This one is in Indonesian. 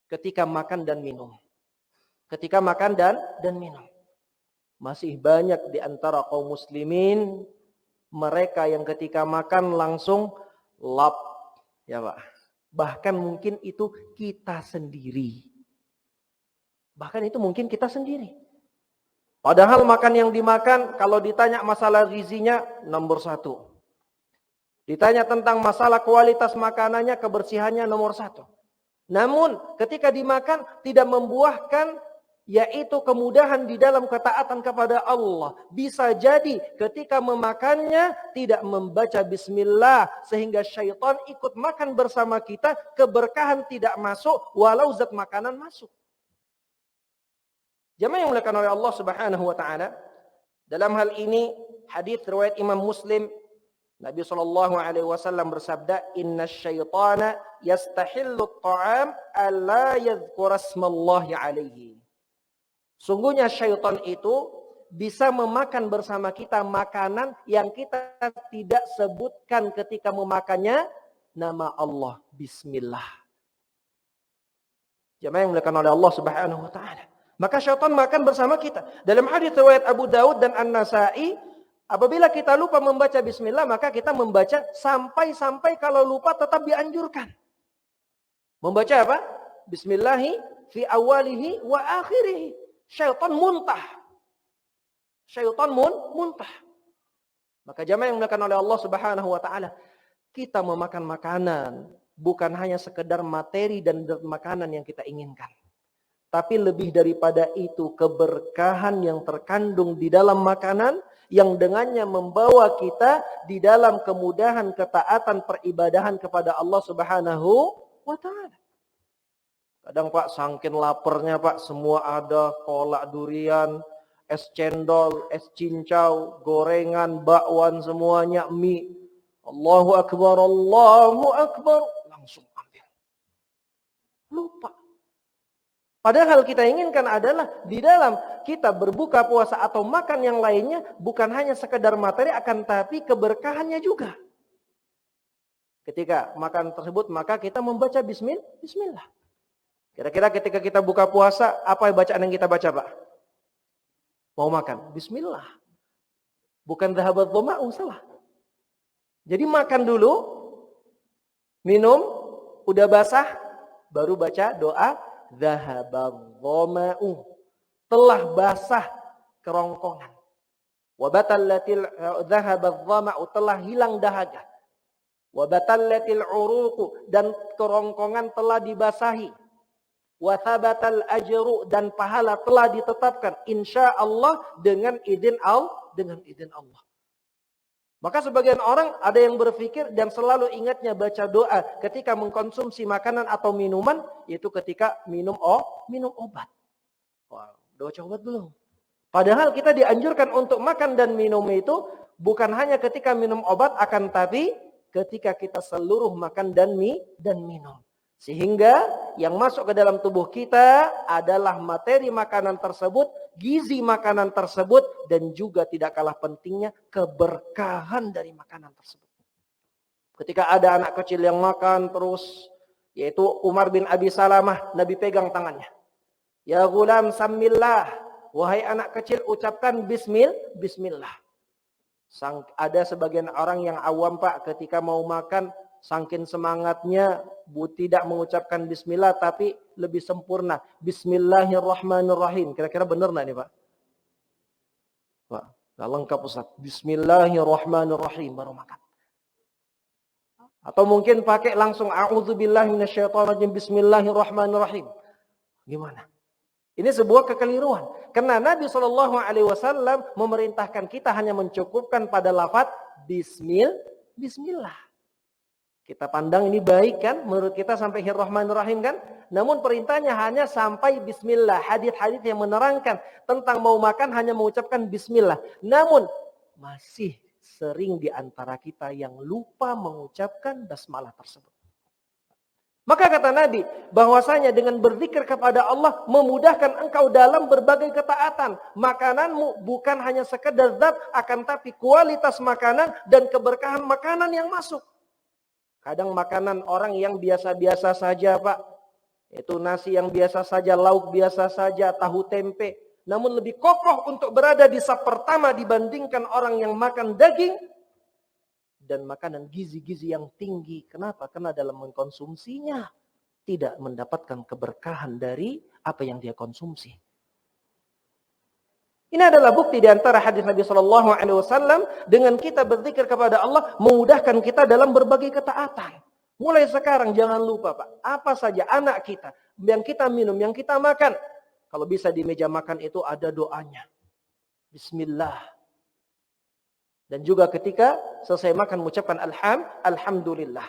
ketika makan dan minum. Ketika makan dan minum. Masih banyak di antara kaum muslimin mereka yang ketika makan langsung lap, ya Pak. Bahkan mungkin itu kita sendiri. Bahkan itu mungkin kita sendiri. Padahal makan yang dimakan kalau ditanya masalah gizinya nomor 1. Ditanya tentang masalah kualitas makanannya, kebersihannya nomor 1. Namun ketika dimakan tidak membuahkan yaitu kemudahan di dalam ketaatan kepada Allah. Bisa jadi ketika memakannya tidak membaca bismillah sehingga syaitan ikut makan bersama kita, keberkahan tidak masuk walau zat makanan masuk. Jemaah yang dimuliakan oleh Allah Subhanahu wa taala, dalam hal ini hadis riwayat Imam Muslim, Nabi sallallahu alaihi wasallam bersabda, "Innasyaitana yastahillu at-ta'am alla yadhkura ismallahi alaihi." Sungguhnya syaitan itu bisa memakan bersama kita makanan yang kita tidak sebutkan ketika memakannya nama Allah, bismillah. Jemaah yang dimuliakan oleh Allah Subhanahu wa taala. Maka syaitan makan bersama kita. Dalam hadis riwayat Abu Daud dan An-Nasa'i, apabila kita lupa membaca bismillah, maka kita membaca sampai kalau lupa tetap dianjurkan. Membaca apa? Bismillahi fi awalihi wa akhirihi. Syaitan muntah. Syaitan muntah. Maka jamaah yang dimuliakan oleh Allah Subhanahu wa taala, kita memakan makanan bukan hanya sekedar materi dan makanan yang kita inginkan. Tapi lebih daripada itu, keberkahan yang terkandung di dalam makanan yang dengannya membawa kita di dalam kemudahan ketaatan peribadahan kepada Allah Subhanahu wa taala. Kadang Pak, saking laparnya Pak, semua ada, kolak durian, es cendol, es cincau, gorengan, bakwan, semuanya, mie. Allahu Akbar, langsung ambil. Lupa. Padahal kita inginkan adalah di dalam kita berbuka puasa atau makan yang lainnya bukan hanya sekedar materi, akan tapi keberkahannya juga. Ketika makan tersebut maka kita membaca bismillah. Kira-kira ketika kita buka puasa, apa bacaan yang kita baca Pak? Mau makan, bismillah. Bukan dhahabat dhama'u, salah. Jadi makan dulu, minum, udah basah, baru baca doa dhahabat dhama'u. Telah basah kerongkongan. Wa batallatil dhahabat dhama'u, telah hilang dahaga. Wa batallatil uruqu, dan kerongkongan telah dibasahi. Wa thabatal ajru, dan pahala telah ditetapkan insyaallah dengan izin Allah. Maka sebagian orang ada yang berpikir dan selalu ingatnya baca doa ketika mengkonsumsi makanan atau minuman, yaitu ketika minum obat. Wah, udah baca obat belum? Padahal kita dianjurkan untuk makan dan minum itu bukan hanya ketika minum obat, akan tapi ketika kita seluruh makan dan minum. Sehingga yang masuk ke dalam tubuh kita adalah materi makanan tersebut, gizi makanan tersebut, dan juga tidak kalah pentingnya keberkahan dari makanan tersebut. Ketika ada anak kecil yang makan terus, yaitu Umar bin Abi Salamah, Nabi pegang tangannya. Ya ghulam sammillah, wahai anak kecil ucapkan bismillah. Ada sebagian orang yang awam Pak, ketika mau makan, saking semangatnya tidak mengucapkan bismillah, tapi lebih sempurna bismillahirrahmanirrahim. Kira-kira benar enggak nih Pak? Pak, enggak lengkap Ustaz. Bismillahirrahmanirrahim baru makan. Atau mungkin pakai langsung a'udzubillahi minasyaitonirrajim bismillahirrahmanirrahim. Gimana? Ini sebuah kekeliruan. Karena Nabi SAW memerintahkan kita hanya mencukupkan pada lafaz bismillah. Kita pandang ini baik kan, menurut kita sampai Rahmanir-Rahim kan. Namun perintahnya hanya sampai bismillah. Hadis-hadis yang menerangkan tentang mau makan hanya mengucapkan bismillah. Namun masih sering di antara kita yang lupa mengucapkan basmalah tersebut. Maka kata Nabi bahwasanya dengan berzikir kepada Allah memudahkan engkau dalam berbagai ketaatan. Makananmu bukan hanya sekedar zat, akan tapi kualitas makanan dan keberkahan makanan yang masuk. Kadang makanan orang yang biasa-biasa saja Pak, Itu nasi yang biasa saja, lauk biasa saja, tahu tempe. Namun lebih kokoh untuk berada di saf pertama dibandingkan orang yang makan daging dan makanan gizi-gizi yang tinggi. Kenapa? Karena dalam mengkonsumsinya tidak mendapatkan keberkahan dari apa yang dia konsumsi. Ini adalah bukti di antara hadis Nabi Shallallahu Alaihi Wasallam dengan kita berzikir kepada Allah memudahkan kita dalam berbagai ketaatan. Mulai sekarang jangan lupa Pak, apa saja anak kita, yang kita minum, yang kita makan, kalau bisa di meja makan itu ada doanya. Bismillah. Dan juga ketika selesai makan mengucapkan alhamdulillah.